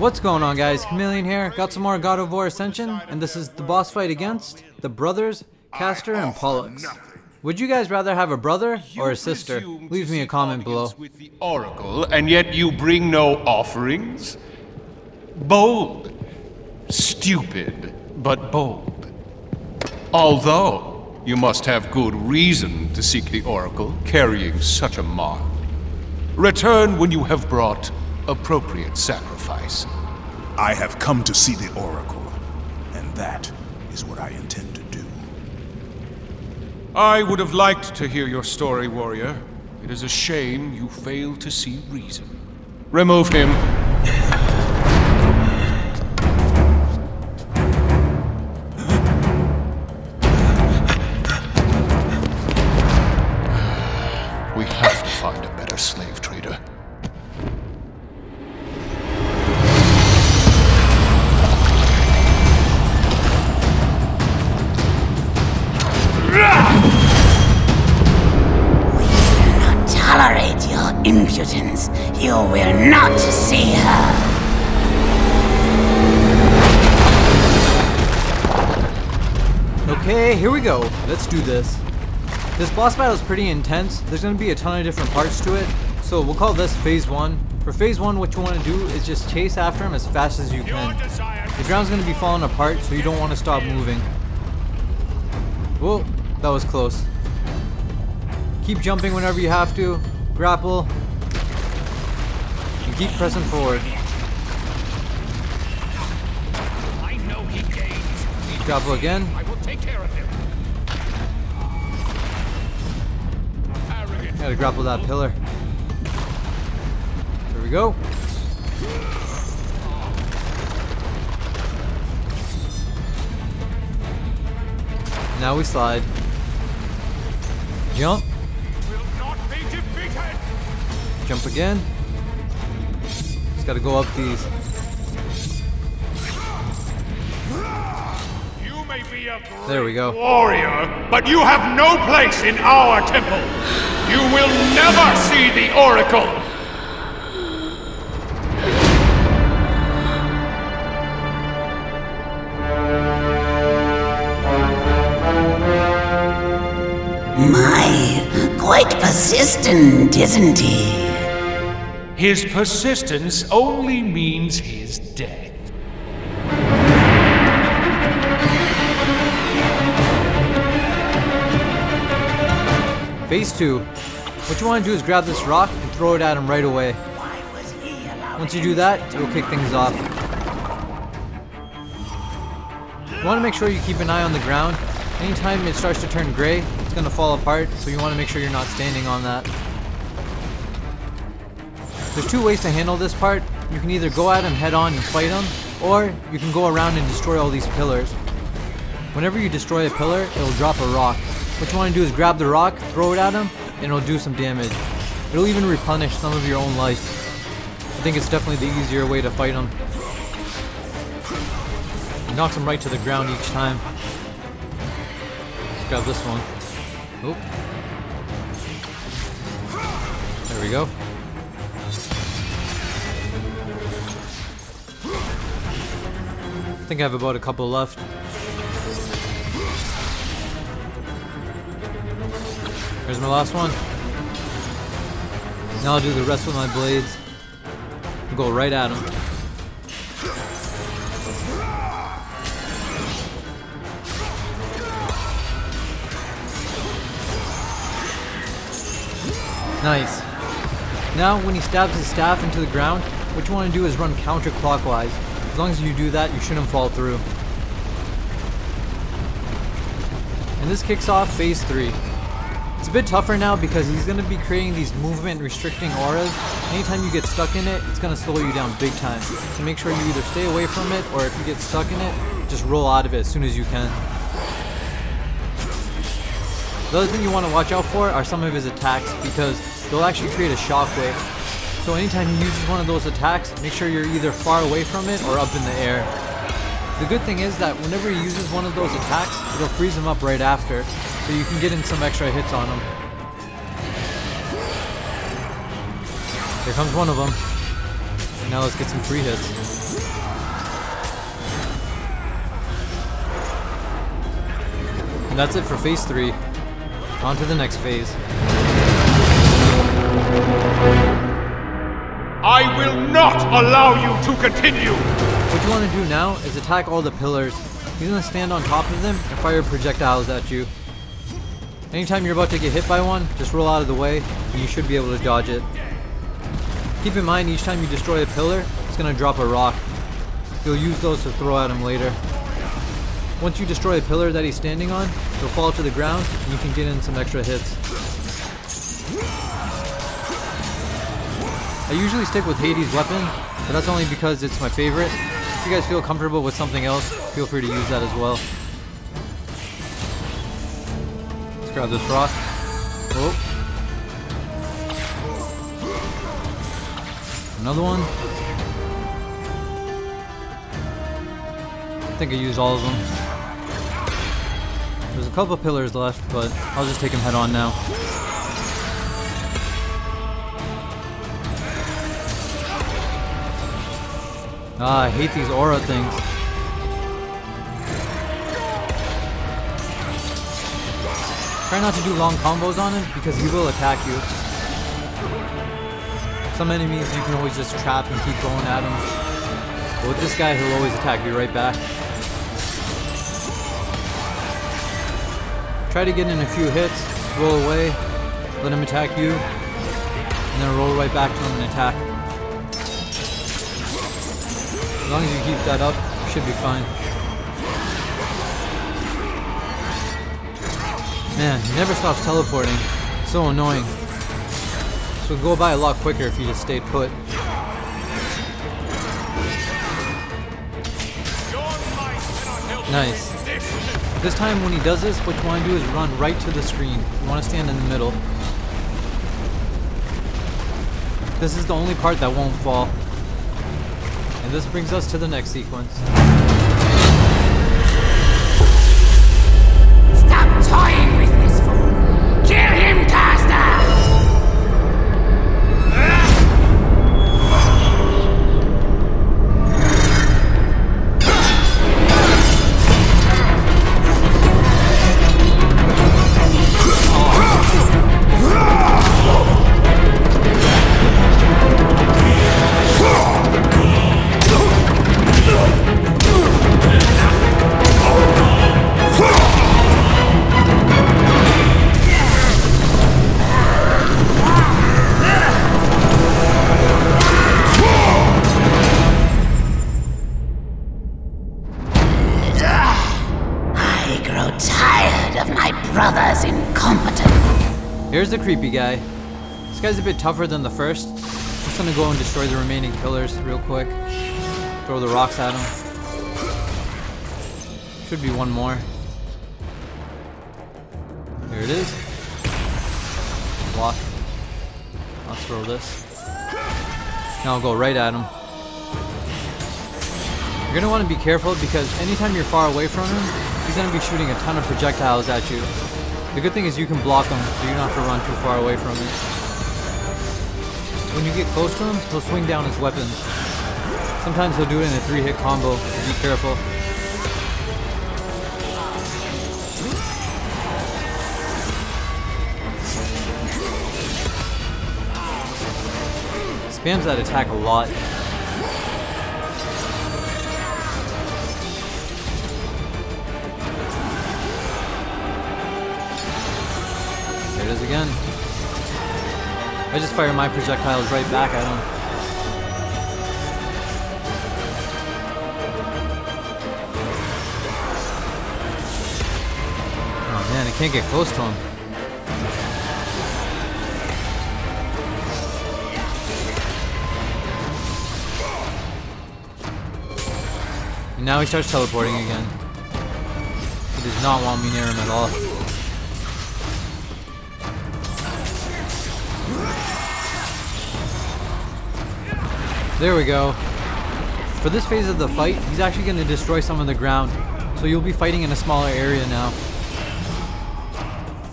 What's going on, guys? Chameleon here. Got some more God of War Ascension, and this is the boss fight against the brothers Castor and Pollux. Would you guys rather have a brother or a sister? Leave me a comment below. With the Oracle, and yet you bring no offerings? Bold. Stupid, but bold. Although you must have good reason to seek the Oracle, carrying such a mark. Return when you have brought appropriate sacrifice. I have come to see the Oracle, and that is what I intend to do. I would have liked to hear your story, warrior. It is a shame you fail to see reason. Remove him. We have to find a better slave trader. Tolerate your impudence. You will not see her. Okay, here we go. Let's do this. This boss battle is pretty intense. There's going to be a ton of different parts to it. So we'll call this Phase 1. For Phase 1, what you want to do is just chase after him as fast as you can. The ground's going to be falling apart, so you don't want to stop moving. Whoa, that was close. Keep jumping whenever you have to. Grapple. And keep pressing forward. Grapple again. I will take care of him. Gotta grapple that pillar. There we go. Now we slide. Jump. Jump again. Just gotta go up these. You may be a There we go. warrior, but you have no place in our temple. You will never see the Oracle. My, quite persistent, isn't he? His persistence only means his death. Phase 2. What you want to do is grab this rock and throw it at him right away. Once you do that, it'll kick things off. You want to make sure you keep an eye on the ground. Anytime it starts to turn gray, it's going to fall apart, so you want to make sure you're not standing on that. There's two ways to handle this part. You can either go at him head on and fight him, or you can go around and destroy all these pillars. Whenever you destroy a pillar, it'll drop a rock. What you want to do is grab the rock, throw it at him, and it'll do some damage. It'll even replenish some of your own life. I think it's definitely the easier way to fight him. It knocks him right to the ground each time. Let's grab this one. Oop. There we go. I think I have about a couple left. Here's my last one. Now I'll do the rest with my blades. Go right at him. Nice. Now when he stabs his staff into the ground, what you want to do is run counterclockwise. As long as you do that, you shouldn't fall through. And this kicks off Phase 3. It's a bit tougher now because he's going to be creating these movement restricting auras. Anytime you get stuck in it, it's going to slow you down big time. So make sure you either stay away from it, or if you get stuck in it, just roll out of it as soon as you can. The other thing you want to watch out for are some of his attacks, because they'll actually create a shockwave. So anytime he uses one of those attacks, make sure you're either far away from it or up in the air. The good thing is that whenever he uses one of those attacks, it'll freeze him up right after, so you can get in some extra hits on him. Here comes one of them. Now let's get some free hits. And that's it for phase 3. On to the next phase. I will not allow you to continue! What you want to do now is attack all the pillars. He's going to stand on top of them and fire projectiles at you. Anytime you're about to get hit by one, just roll out of the way and you should be able to dodge it. Keep in mind, each time you destroy a pillar, it's going to drop a rock. You'll use those to throw at him later. Once you destroy a pillar that he's standing on, he'll fall to the ground and you can get in some extra hits. I usually stick with Hades' weapon, but that's only because it's my favorite. If you guys feel comfortable with something else, feel free to use that as well. Let's grab this rock. Oh. Another one. I think I used all of them. There's a couple pillars left, but I'll just take them head on now. Ah, I hate these aura things. Try not to do long combos on him because he will attack you. Some enemies you can always just trap and keep going at him. But with this guy, he'll always attack you right back. Try to get in a few hits, roll away, let him attack you, and then roll right back to him and attack. As long as you keep that up, you should be fine. Man, he never stops teleporting. So annoying. This would go by a lot quicker if you just stayed put. Nice. This time when he does this, what you want to do is run right to the screen. You want to stand in the middle. This is the only part that won't fall. And this brings us to the next sequence. Stop toying with this fool! Kill him, Castor! Brother's incompetent. Here's the creepy guy. This guy's a bit tougher than the first. I'm just gonna go and destroy the remaining pillars real quick. Throw the rocks at him. Should be one more. Here it is. Block. Let's throw this. Now I'll go right at him. You're gonna want to be careful because anytime you're far away from him, he's going to be shooting a ton of projectiles at you. The good thing is you can block them, so you don't have to run too far away from him. When you get close to him, he'll swing down his weapons. Sometimes he'll do it in a 3-hit combo, so be careful. Spams that attack a lot. There it is again. I just fire my projectiles right back at him. Oh man, I can't get close to him. And now he starts teleporting again. He does not want me near him at all. There we go. For this phase of the fight, he's actually going to destroy some of the ground, so you'll be fighting in a smaller area now.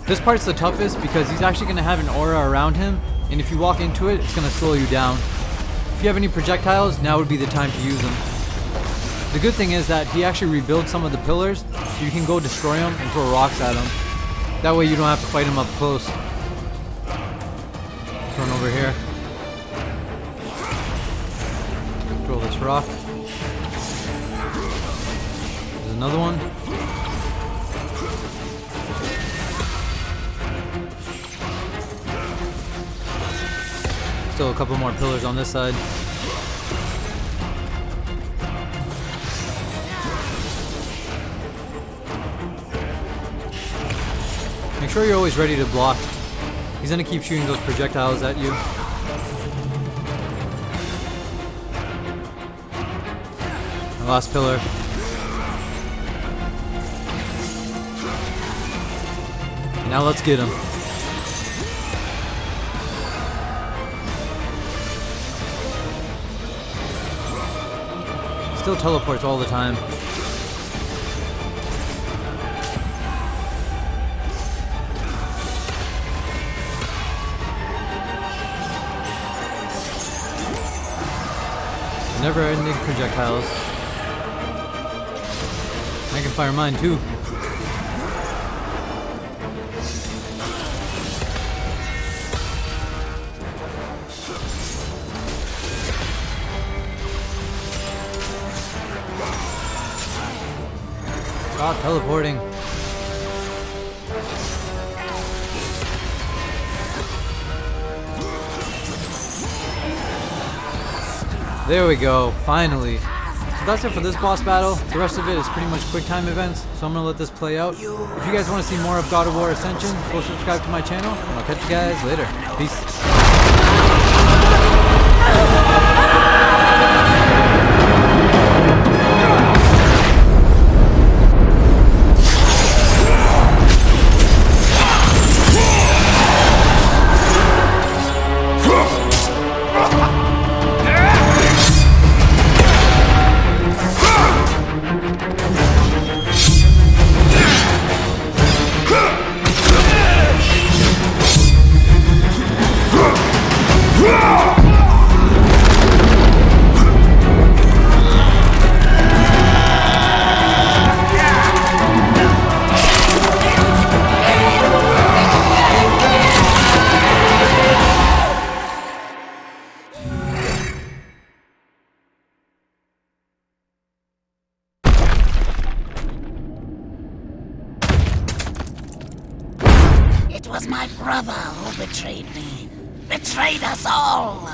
This part's the toughest because he's actually going to have an aura around him, and if you walk into it, it's going to slow you down. If you have any projectiles, now would be the time to use them. The good thing is that he actually rebuilds some of the pillars, so you can go destroy them and throw rocks at him. That way you don't have to fight him up close. Turn over here. Throw this rock. There's another one. Still a couple more pillars on this side. Make sure you're always ready to block. He's gonna keep shooting those projectiles at you. The last pillar. Now let's get him. Still teleports all the time. Never-ending projectiles. I can fire mine too. Stop teleporting. There we go, finally. So that's it for this boss battle. The rest of it is pretty much quick time events, so I'm gonna let this play out. If you guys want to see more of God of War Ascension, go subscribe to my channel, and I'll catch you guys later. Peace. It was my brother who betrayed me. Betrayed us all.